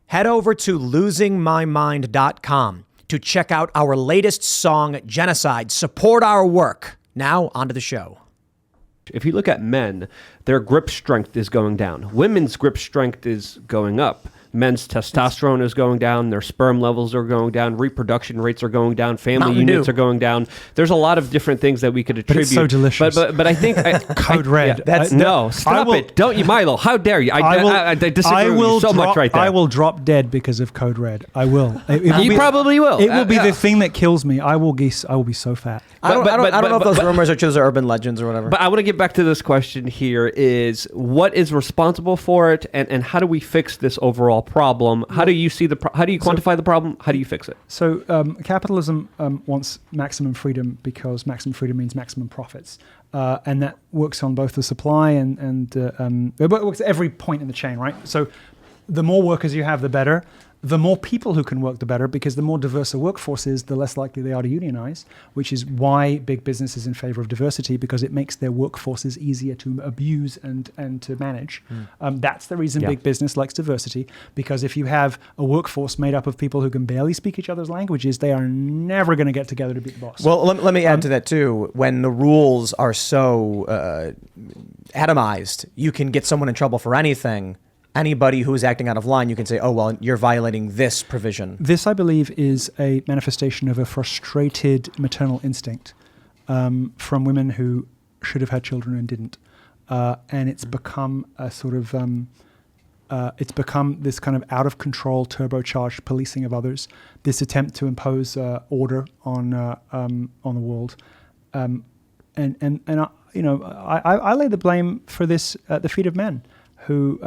Head over to losingmymind.com to check out our latest song, Genocide. Support our work. Now, onto the show. If you look at men, their grip strength is going down. Women's grip strength is going up. Men's testosterone is going down. Their sperm levels are going down. Reproduction rates are going down. Family units are going down. There's a lot of different things that we could attribute. But it's so delicious. But I think Code Red. Stop it! Don't you, Milo? How dare you? I disagree with you so much right there. I will drop dead because of Code Red. I will. You probably will. It will be the thing that kills me. I will be so fat. I don't know if those rumors are true or urban legends or whatever. But I want to get back to this question here: is what is responsible for it, and how do we fix this overall problem? How do you see how do you quantify the problem? How do you fix it? So capitalism wants maximum freedom because maximum freedom means maximum profits, and that works on both the supply and it works at every point in the chain, right? So the more workers you have, the better. The more people who can work, the better, because the more diverse a workforce is, the less likely they are to unionize, which is why big business is in favor of diversity, because it makes their workforces easier to abuse and to manage. That's the reason big business likes diversity, because if you have a workforce made up of people who can barely speak each other's languages, they are never going to get together to beat the boss. Well, let me add to that too. When the rules are so atomized, you can get someone in trouble for anything. Anybody who is acting out of line, you can say, oh, well, you're violating this provision. This, I believe, is a manifestation of a frustrated maternal instinct from women who should have had children and didn't. And it's become a sort of, it's become this kind of out-of-control, turbocharged policing of others, this attempt to impose order on the world. I lay the blame for this at the feet of men who...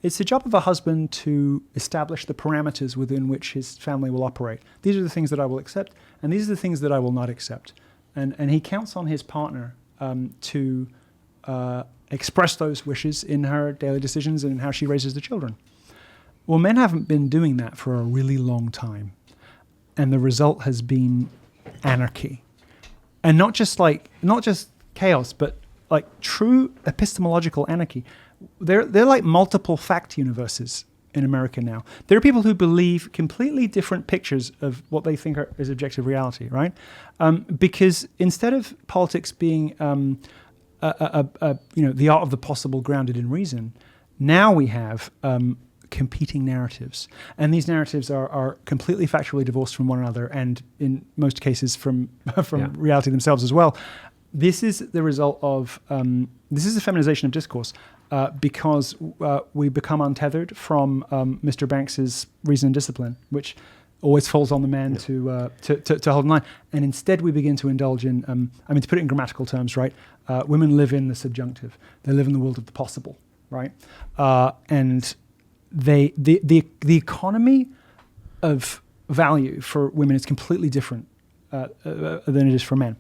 it's the job of a husband to establish the parameters within which his family will operate. These are the things that I will accept, and these are the things that I will not accept. And he counts on his partner to express those wishes in her daily decisions and in how she raises the children. Well, men haven't been doing that for a really long time, and the result has been anarchy, and not just chaos, but like true epistemological anarchy. They're like multiple fact universes in America now. There are people who believe completely different pictures of what they think is objective reality, right? Because instead of politics being the art of the possible grounded in reason, now we have competing narratives. And these narratives are completely factually divorced from one another, and in most cases from reality themselves as well. This is the result of, this is a feminization of discourse because we become untethered from Mr. Banks's reason and discipline, which always falls on the man to hold in line. And instead we begin to indulge in, to put it in grammatical terms, right? Women live in the subjunctive. They live in the world of the possible, right? And the economy of value for women is completely different than it is for men.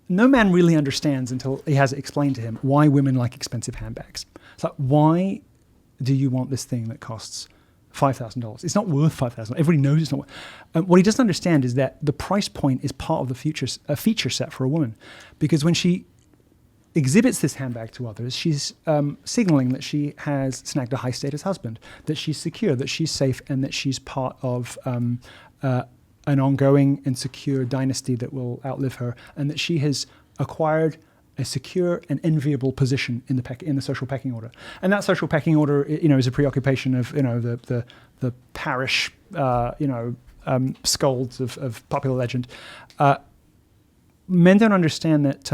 No man really understands until he has it explained to him why women like expensive handbags. It's like, why do you want this thing that costs $5,000? It's not worth $5,000. Everybody knows it's not worth. What he doesn't understand is that the price point is part of the feature set for a woman, because when she exhibits this handbag to others, she's signaling that she has snagged a high-status husband, that she's secure, that she's safe, and that she's part of an ongoing and secure dynasty that will outlive her, and that she has acquired a secure and enviable position in the social pecking order. And that social pecking order, is a preoccupation of the parish scolds of popular legend. Men don't understand that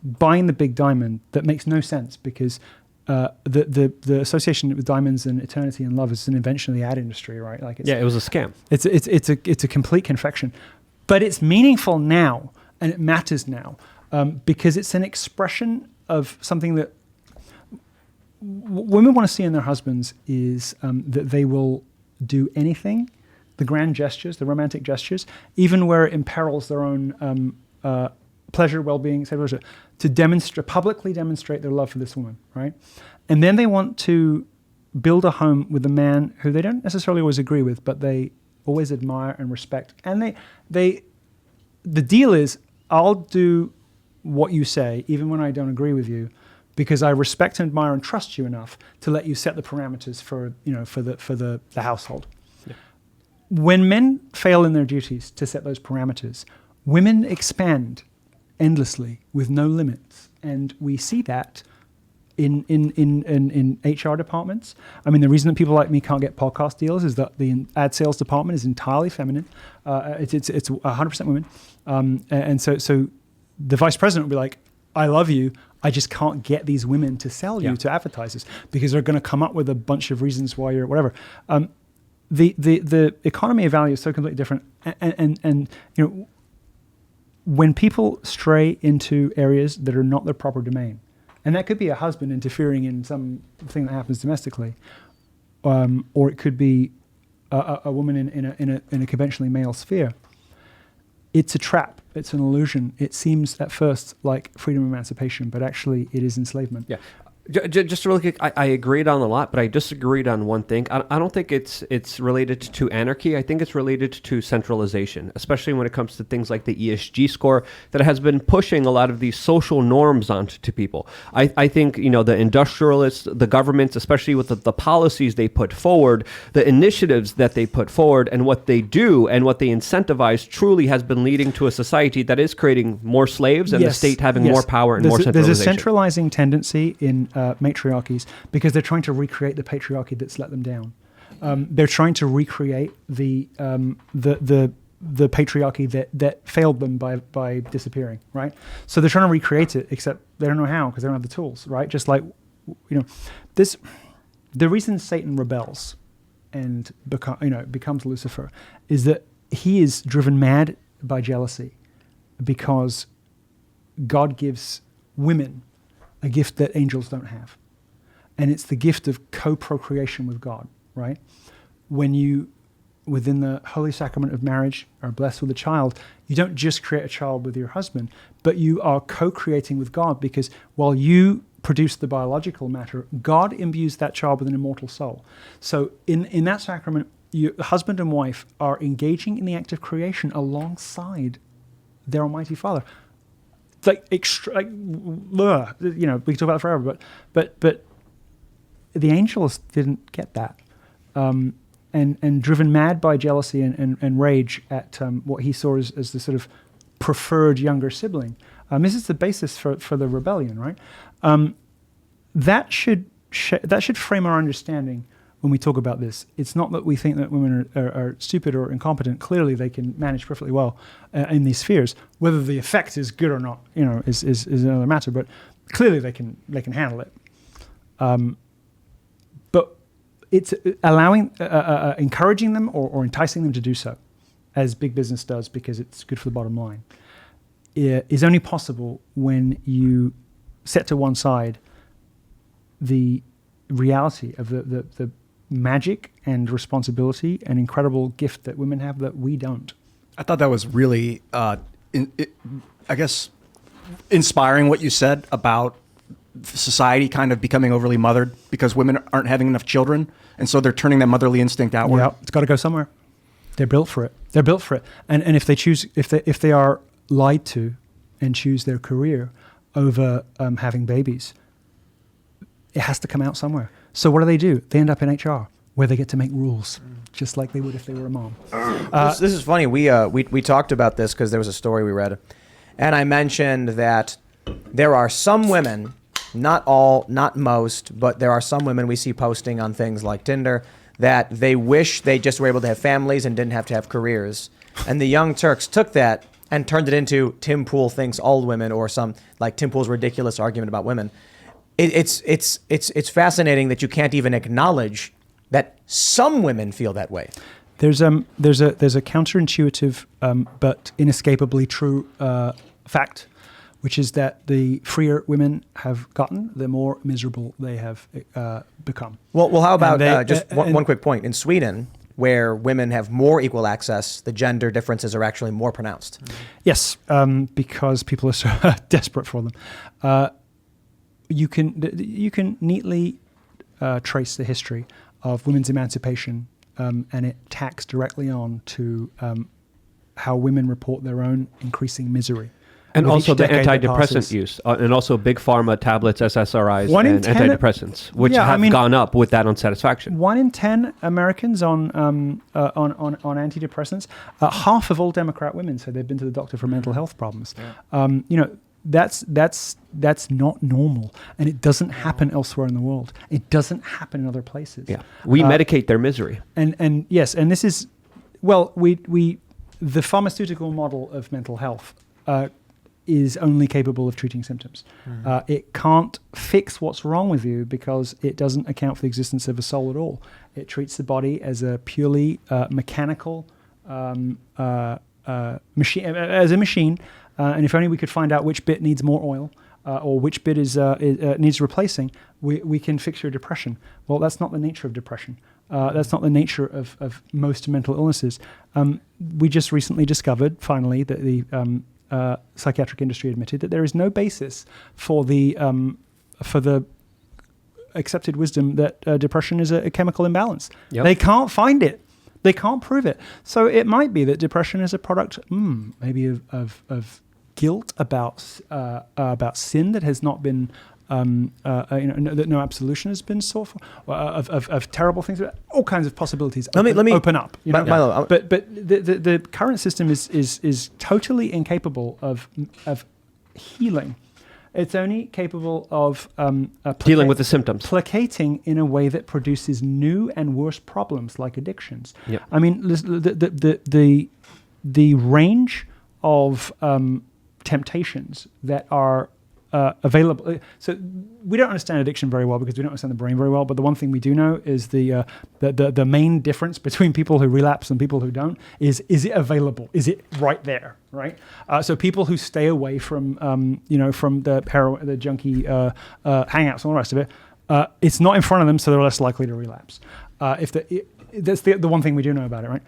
buying the big diamond, that makes no sense, because the association with diamonds and eternity and love is an invention of the ad industry, right? Like, it was a scam. It's a complete confection, but it's meaningful now and it matters now because it's an expression of something that women want to see in their husbands is that they will do anything, the grand gestures, the romantic gestures, even where it imperils their own pleasure, well-being, etc., to publicly demonstrate their love for this woman, right? And then they want to build a home with a man who they don't necessarily always agree with, but they always admire and respect. And the deal is, I'll do what you say, even when I don't agree with you, because I respect and admire and trust you enough to let you set the parameters for the household. Yeah. When men fail in their duties to set those parameters, women expand endlessly with no limits, and we see that in HR departments. I mean, the reason that people like me can't get podcast deals is that the ad sales department is entirely feminine. It's 100% women, and so the vice president will be like, "I love you. I just can't get these women to sell you to advertisers because they're going to come up with a bunch of reasons why you're whatever." The economy of value is so completely different, and when people stray into areas that are not their proper domain. And that could be a husband interfering in something that happens domestically, or it could be a woman in a conventionally male sphere. It's a trap. It's an illusion. It seems at first like freedom and emancipation, but actually it is enslavement. Yeah. Just really quick, I agreed on a lot, but I disagreed on one thing. I don't think it's related to anarchy. I think it's related to centralization, especially when it comes to things like the ESG score that has been pushing a lot of these social norms onto people. I think, the industrialists, the governments, especially with the policies they put forward, the initiatives that they put forward and what they do and what they incentivize truly has been leading to a society that is creating more slaves and the state having more power and more centralization. There's a centralizing tendency in matriarchies because they're trying to recreate the patriarchy that's let them down. They're trying to recreate the patriarchy that failed them by disappearing, right? So they're trying to recreate it, except they don't know how because they don't have the tools, right? Just like, the reason Satan rebels and becomes Lucifer is that he is driven mad by jealousy because God gives women a gift that angels don't have. And it's the gift of co-procreation with God, right? When you, within the holy sacrament of marriage, are blessed with a child, you don't just create a child with your husband, but you are co-creating with God because while you produce the biological matter, God imbues that child with an immortal soul. So in that sacrament, husband and wife are engaging in the act of creation alongside their Almighty Father. We can talk about it forever, but the angels didn't get that, and driven mad by jealousy and rage at what he saw as the sort of preferred younger sibling. This is the basis for the rebellion, right? That should frame our understanding when we talk about this. It's not that we think that women are stupid or incompetent. Clearly, they can manage perfectly well in these spheres. Whether the effect is good or not, is another matter. But clearly, they can handle it. But it's allowing, encouraging them or enticing them to do so, as big business does because it's good for the bottom line, is only possible when you set to one side the reality of the magic and responsibility and incredible gift that women have that we don't. I thought that was really, inspiring what you said about society kind of becoming overly mothered because women aren't having enough children, and so they're turning that motherly instinct outward. Yeah, it's got to go somewhere. They're built for it. And if they choose, if they are lied to and choose their career over having babies, it has to come out somewhere. So what do? They end up in HR, where they get to make rules, just like they would if they were a mom. This is funny. We talked about this because there was a story we read, and I mentioned that there are some women, not all, not most, but there are some women we see posting on things like Tinder that they wish they just were able to have families and didn't have to have careers. And the Young Turks took that and turned it into Tim Pool thinks all women, or some like Tim Pool's ridiculous argument about women. It's fascinating that you can't even acknowledge that some women feel that way. There's a counterintuitive but inescapably true fact, which is that the freer women have gotten, the more miserable they have become. Well, how about one quick point? In Sweden, where women have more equal access, the gender differences are actually more pronounced. Yes, because people are so desperate for them. You can neatly trace the history of women's emancipation, and it tacks directly on to how women report their own increasing misery. And with also each the decade that antidepressant passes. use, and also big pharma tablets, SSRIs, One in and 10 antidepressants, which Yeah, I have mean- gone up with that unsatisfaction. 1 in 10 Americans on antidepressants. Half of all Democrat women say they've been to the doctor for mental health problems. That's not normal, and it doesn't happen elsewhere in the world. It doesn't happen in other places. Yeah, we medicate their misery. And yes, and this is the pharmaceutical model of mental health is only capable of treating symptoms. It can't fix what's wrong with you because it doesn't account for the existence of a soul at all. It treats the body as a purely mechanical machine, and if only we could find out which bit needs more oil or which bit needs replacing, we can fix your depression. Well, that's not the nature of depression. That's not the nature of most mental illnesses. We just recently discovered, finally, that the psychiatric industry admitted that there is no basis for the accepted wisdom that depression is a chemical imbalance. Yep. They can't find it. They can't prove it. So it might be that depression is a product, maybe of guilt about sin that has not been. That no absolution has been sought for, of terrible things, all kinds of possibilities. Let me open up. You know? Milo, But the current system is totally incapable of healing. It's only capable of Dealing with the symptoms. placating in a way that produces new and worse problems like addictions. Yep. I mean, the range of temptations that are available. So we don't understand addiction very well because we don't understand the brain very well. But the one thing we do know is the main difference between people who relapse and people who don't is it available? Is it right there? Right. So people who stay away from from the heroin, the junkie hangouts and all the rest of it, it's not in front of them, so they're less likely to relapse. That's the one thing we do know about it, right?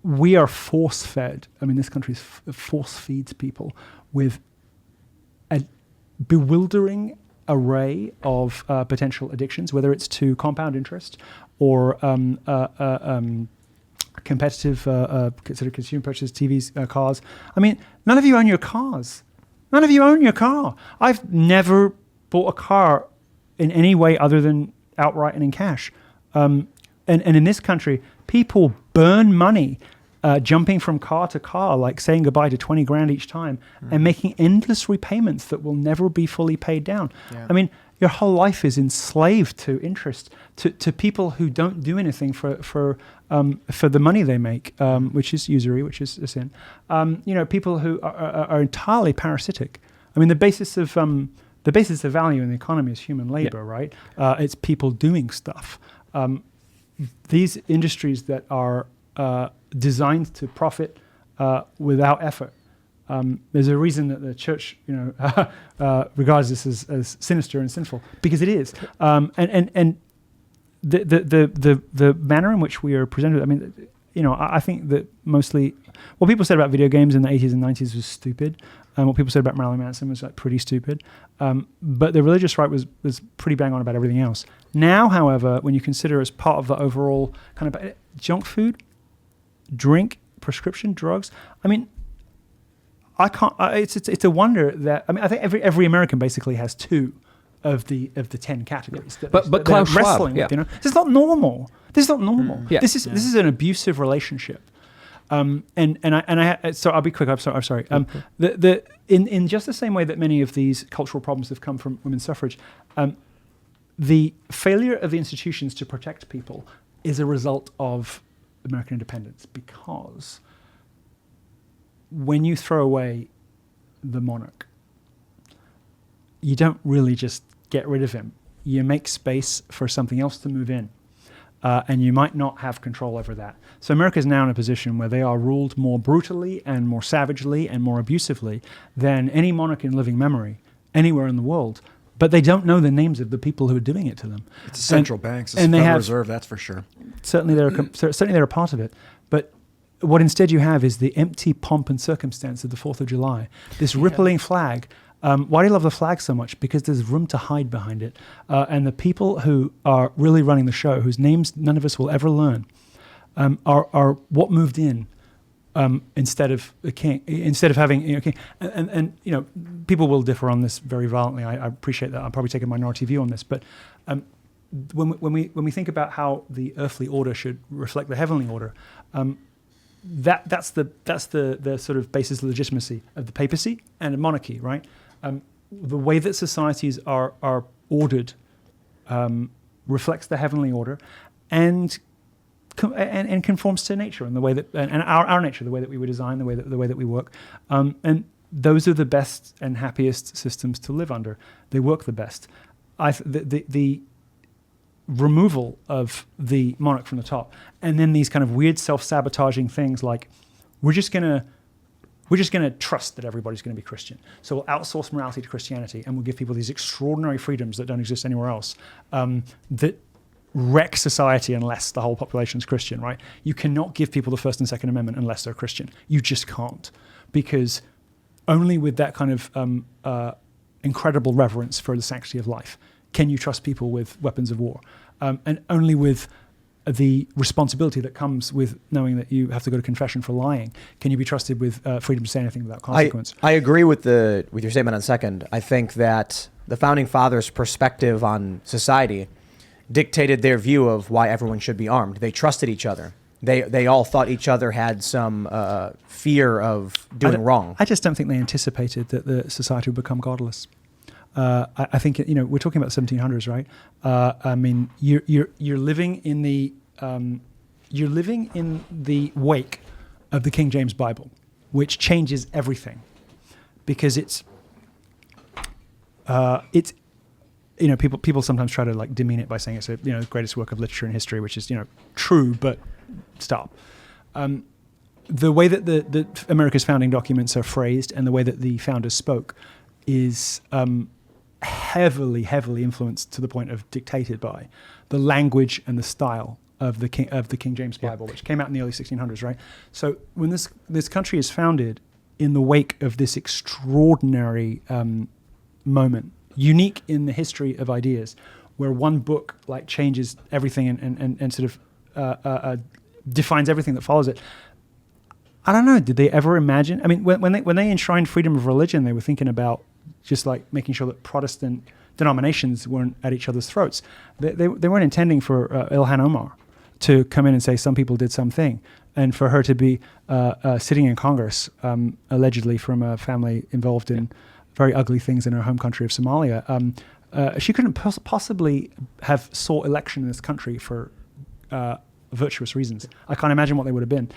We are force fed. I mean, this country force feeds people with a bewildering array of potential addictions, whether it's to compound interest or competitive sort of consumer purchases, TVs, cars. I mean, none of you own your cars. None of you own your car. I've never bought a car in any way other than outright and in cash. And in this country, people burn money jumping from car to car, like saying goodbye to 20 grand each time and making endless repayments that will never be fully paid down. Yeah. I mean, your whole life is enslaved to interest, to people who don't do anything for the money they make, which is usury, which is a sin. People who are entirely parasitic. I mean, the basis of value in the economy is human labor, right? It's people doing stuff. These industries that are designed to profit without effort. There's a reason that the church, regards this as sinister and sinful, because it is. And the manner in which we are presented. I mean, I think that mostly what people said about video games in the 80s and 90s was stupid. What people said about Marilyn Manson was pretty stupid. But the religious right was pretty bang on about everything else. Now, however, when you consider as part of the overall kind of junk food, drink, prescription drugs, I mean, I can't. It's a wonder that I think every American basically has 2 of the 10 categories. Yeah. But Klaus Schwab, wrestling with, this is not normal. This is not normal. Yeah. This is an abusive relationship. So I'll be quick. I'm sorry. In just the same way that many of these cultural problems have come from women's suffrage, the failure of the institutions to protect people is a result of American independence, because when you throw away the monarch, you don't really just get rid of him. You make space for something else to move in. And you might not have control over that. So America is now in a position where they are ruled more brutally and more savagely and more abusively than any monarch in living memory anywhere in the world. But they don't know the names of the people who are doing it to them. It's central banks, it's and the they Federal have, Reserve, that's for sure. Certainly they're a part of it. But what instead you have is the empty pomp and circumstance of the 4th of July, this rippling flag. Why do you love the flag so much? Because there's room to hide behind it. And the people who are really running the show, whose names none of us will ever learn, are what moved in instead of a king, instead of having king. And people will differ on this very violently. I appreciate that. I'm probably taking a minority view on this, but when we think about how the earthly order should reflect the heavenly order, that's the sort of basis of legitimacy of the papacy and a monarchy, right? The way that societies are ordered reflects the heavenly order, and conforms to nature and the way that and our nature, the way that we were designed, the way that we work, and those are the best and happiest systems to live under. They work the best. The removal of the monarch from the top, and then these kind of weird self-sabotaging things like we're just gonna trust that everybody's going to be Christian. So we'll outsource morality to Christianity, and we'll give people these extraordinary freedoms that don't exist anywhere else, that wreck society unless the whole population is Christian, right? You cannot give people the First and Second Amendment unless they're Christian. You just can't, because only with that kind of incredible reverence for the sanctity of life can you trust people with weapons of war, and only with the responsibility that comes with knowing that you have to go to confession for lying can you be trusted with freedom to say anything without consequence. I agree with your statement on second. I think that the Founding Fathers' perspective on society dictated their view of why everyone should be armed. They trusted each other. They all thought each other had some fear of doing wrong. I just don't think they anticipated that the society would become godless. I think we're talking about the 1700s, right? I mean, you're living in the wake of the King James Bible, which changes everything, because it's people sometimes try to like demean it by saying it's the greatest work of literature in history, which is true, but stop. The way that the America's founding documents are phrased and the way that the founders spoke is heavily influenced to the point of dictated by the language and the style of the King James Bible, which came out in the early 1600s, right? So when this country is founded in the wake of this extraordinary moment, unique in the history of ideas, where one book like changes everything and sort of defines everything that follows it. I don't know. Did they ever imagine? I mean, when they enshrined freedom of religion, they were thinking about just like making sure that Protestant denominations weren't at each other's throats. They weren't intending for Ilhan Omar to come in and say some people did something, and for her to be sitting in Congress, allegedly from a family involved in very ugly things in her home country of Somalia. She couldn't possibly have sought election in this country for virtuous reasons. I can't imagine what they would have been.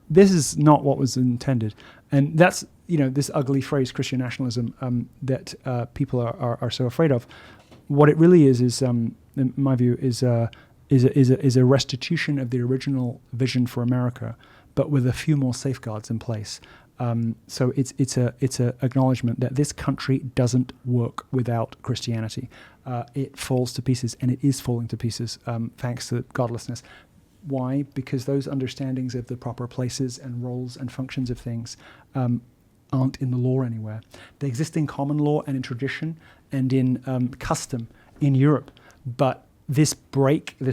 This is not what was intended. And that's, this ugly phrase, Christian nationalism, that people are so afraid of. What it really is in my view, is a restitution of the original vision for America, but with a few more safeguards in place. So it's a acknowledgement that this country doesn't work without Christianity. It falls to pieces, and it is falling to pieces thanks to godlessness. Why? Because those understandings of the proper places and roles and functions of things aren't in the law anywhere. They exist in common law and in tradition and in custom in Europe, but this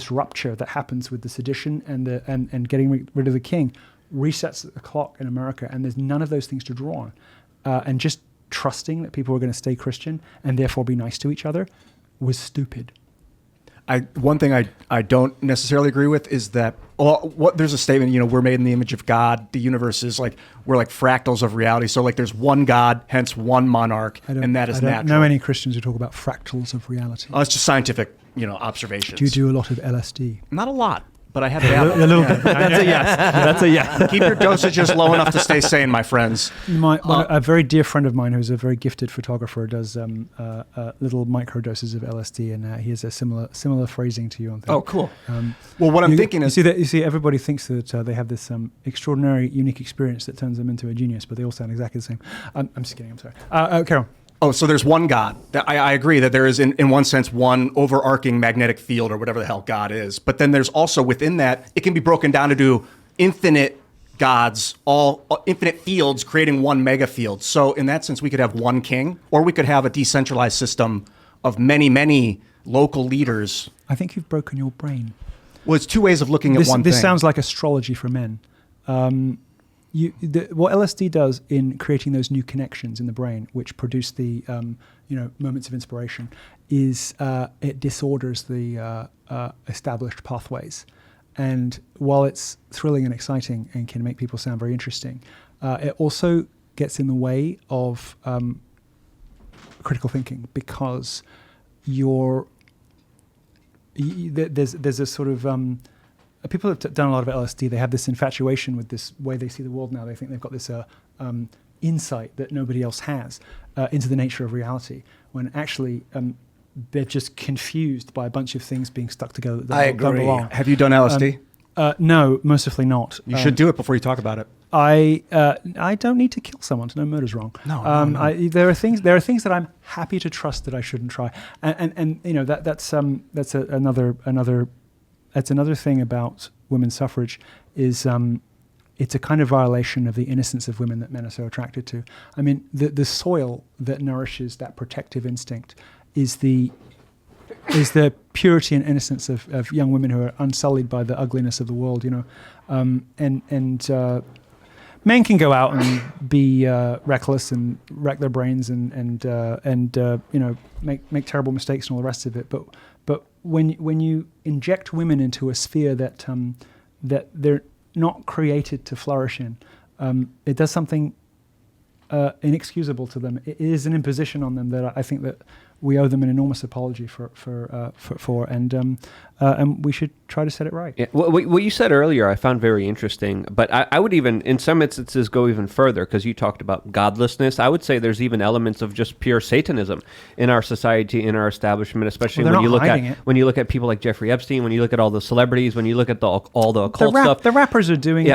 rupture that happens with the sedition and getting rid of the king resets the clock in America, and there's none of those things to draw on. And just trusting that people are going to stay Christian and therefore be nice to each other was stupid. One thing I don't necessarily agree with is that there's a statement, we're made in the image of God. The universe is we're like fractals of reality. So there's one God, hence one monarch, and that is natural. I don't know any Christians who talk about fractals of reality. It's just scientific, observations. Do you do a lot of LSD? Not a lot. But I have a little bit. That's a yes. That's a yes. Keep your dosages low enough to stay sane, my friends. A very dear friend of mine who's a very gifted photographer does little micro doses of LSD, and he has a similar phrasing to you on things. Oh, cool. Well, what I'm thinking is... You see, everybody thinks that they have this extraordinary, unique experience that turns them into a genius, but they all sound exactly the same. I'm just kidding, I'm sorry. Carol. Oh, so there's one God. I agree that there is, in one sense, one overarching magnetic field or whatever the hell God is. But then there's also within that, it can be broken down to do infinite gods, all infinite fields creating one mega field. So in that sense, we could have one king, or we could have a decentralized system of many, many local leaders. I think you've broken your brain. Well, it's two ways of looking at one thing. This sounds like astrology for men. what LSD does in creating those new connections in the brain, which produce the moments of inspiration, is it disorders the established pathways. And while it's thrilling and exciting and can make people sound very interesting, it also gets in the way of critical thinking, because there's a sort of people have done a lot of LSD. They have this infatuation with this way they see the world now. They think they've got this insight that nobody else has into the nature of reality, when actually they're just confused by a bunch of things being stuck together that don't belong. Have you done LSD? No, mercifully not. You should do it before you talk about it. I don't need to kill someone to know murder's wrong. No. There are things that I'm happy to trust that I shouldn't try, and that's another thing about women's suffrage is it's a kind of violation of the innocence of women that men are so attracted to. I mean, the soil that nourishes that protective instinct is the purity and innocence of young women who are unsullied by the ugliness of the world, men can go out and be reckless and wreck their brains and make terrible mistakes and all the rest of it. But when you inject women into a sphere that they're not created to flourish in, it does something inexcusable to them. It is an imposition on them that I think that we owe them an enormous apology for, and we should try to set it right. Yeah. What you said earlier, I found very interesting, but I would even, in some instances, go even further, because you talked about godlessness. I would say there's even elements of just pure Satanism in our society, in our establishment, especially when you look at people like Jeffrey Epstein, when you look at all the celebrities, when you look at all the occult stuff. The rappers are doing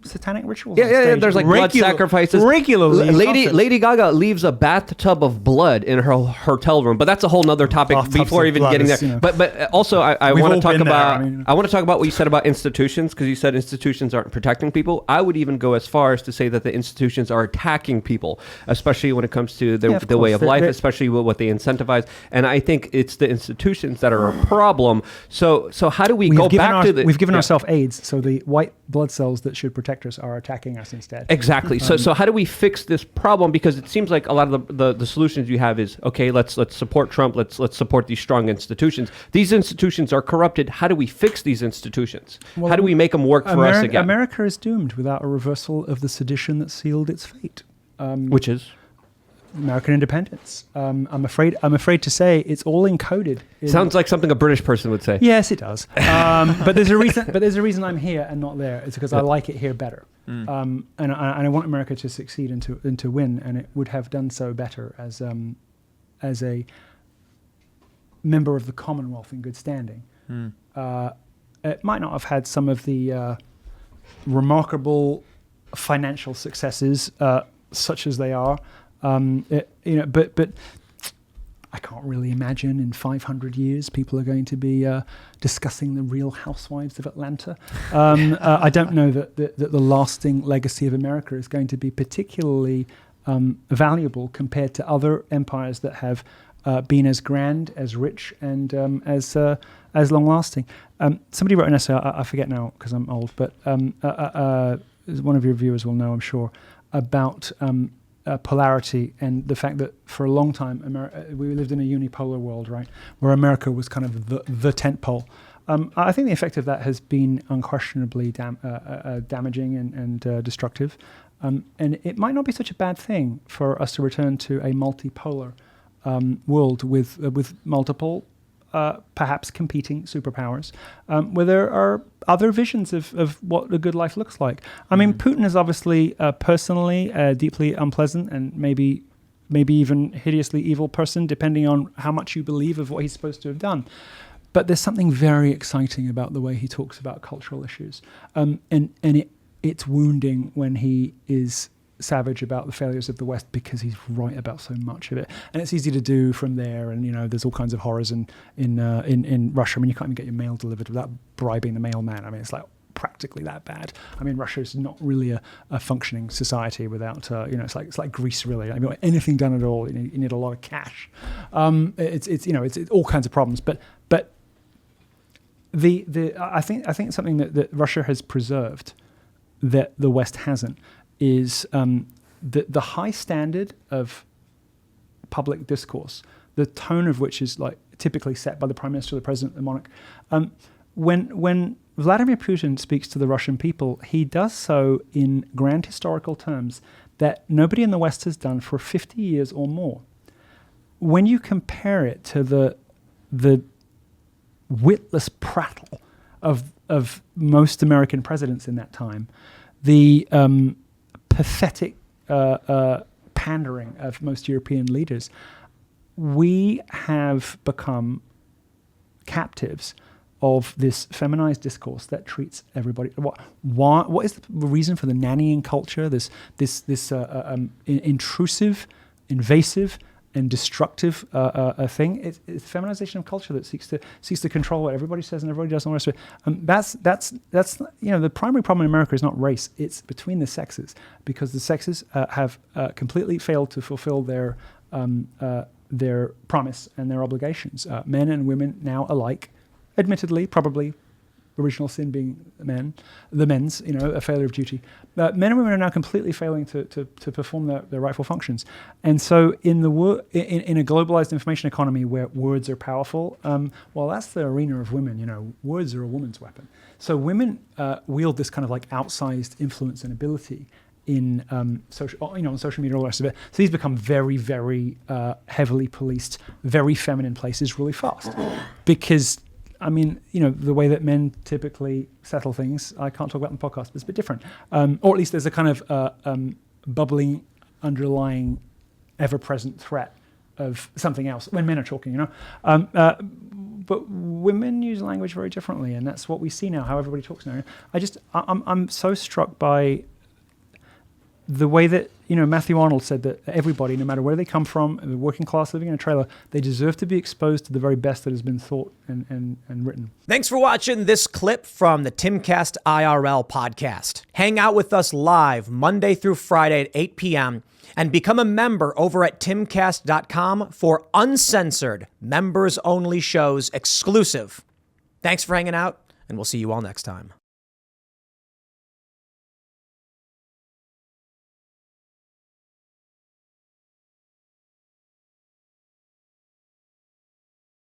satanic rituals. Yeah. There's like blood sacrifices regularly. Lady Gaga leaves a bathtub of blood in her hotel room, but that's a whole nother topic before even getting there. But also, I want to talk about I want to talk about what you said about institutions, because you said institutions aren't protecting people. I would even go as far as to say that the institutions are attacking people, especially when it comes to the way of life, especially what they incentivize. And I think it's the institutions that are a problem. So how do we go back to the? We've given ourselves AIDS, so the white blood cells that should protect us are attacking us instead. Exactly. So how do we fix this problem? Because it seems like a lot of the solutions you have is, okay, let's support Trump, let's support these strong institutions. These institutions are corrupted. How do we fix these institutions? Well, how do we make them work for us again? America is doomed without a reversal of the sedition that sealed its fate. Which is? American independence. I'm afraid to say it's all encoded. Sounds like something a British person would say. Yes, it does. But there's a reason. But there's a reason I'm here and not there. It's because I like it here better. And I want America to succeed and to win, and it would have done so better as a member of the Commonwealth in good standing. It might not have had some of the remarkable financial successes such as they are. But I can't really imagine in 500 years people are going to be discussing the Real Housewives of Atlanta. I don't know that the lasting legacy of America is going to be particularly valuable compared to other empires that have been as grand, as rich, and as long-lasting. Somebody wrote an essay, I forget now because I'm old, but one of your viewers will know, I'm sure, about polarity and the fact that for a long time we lived in a unipolar world, right, where America was kind of the tent pole. I think the effect of that has been unquestionably damaging and destructive, and it might not be such a bad thing for us to return to a multipolar world with multiple perhaps competing superpowers, where there are other visions of what a good life looks like. I mean, Putin is obviously personally deeply unpleasant and maybe even hideously evil person, depending on how much you believe of what he's supposed to have done. But there's something very exciting about the way he talks about cultural issues, and it's wounding when he is savage about the failures of the West, because he's right about so much of it, and it's easy to do from there. And there's all kinds of horrors in Russia. I mean, you can't even get your mail delivered without bribing the mailman. I mean, it's like practically that bad. I mean, Russia is not really a functioning society without it's like Greece, really. I mean, anything done at all, you need a lot of cash. It's all kinds of problems. But I think something that Russia has preserved that the West hasn't is the high standard of public discourse, the tone of which is like typically set by the prime minister, the president, the monarch. When Vladimir Putin speaks to the Russian people, he does so in grand historical terms that nobody in the West has done for 50 years or more. When you compare it to the witless prattle of most American presidents in that time, the pathetic pandering of most European leaders, we have become captives of this feminized discourse that treats everybody. What is the reason for the nannying culture? This intrusive, invasive, and destructive thing. It's feminization of culture that seeks to control what everybody says and everybody does and all the rest of it. That's the primary problem in America is not race. It's between the sexes, because the sexes have completely failed to fulfill their promise and their obligations. Men and women now alike, admittedly, probably original sin being the men's, a failure of duty. Men and women are now completely failing to perform their rightful functions. And so in a globalized information economy where words are powerful, well, that's the arena of women. Words are a woman's weapon. So women wield this kind of like outsized influence and ability in on social media, all the rest of it. So these become very, very heavily policed, very feminine places really fast. Because the way that men typically settle things, I can't talk about in the podcast, but it's a bit different. Or at least there's a kind of bubbling, underlying, ever-present threat of something else when men are talking, But women use language very differently, and that's what we see now, how everybody talks now. I'm so struck by the way that, Matthew Arnold said that everybody, no matter where they come from, the working class living in a trailer, they deserve to be exposed to the very best that has been thought and written. Thanks for watching this clip from the Timcast IRL podcast. Hang out with us live Monday through Friday at 8 p.m. and become a member over at timcast.com for uncensored, members-only shows exclusive. Thanks for hanging out, and we'll see you all next time.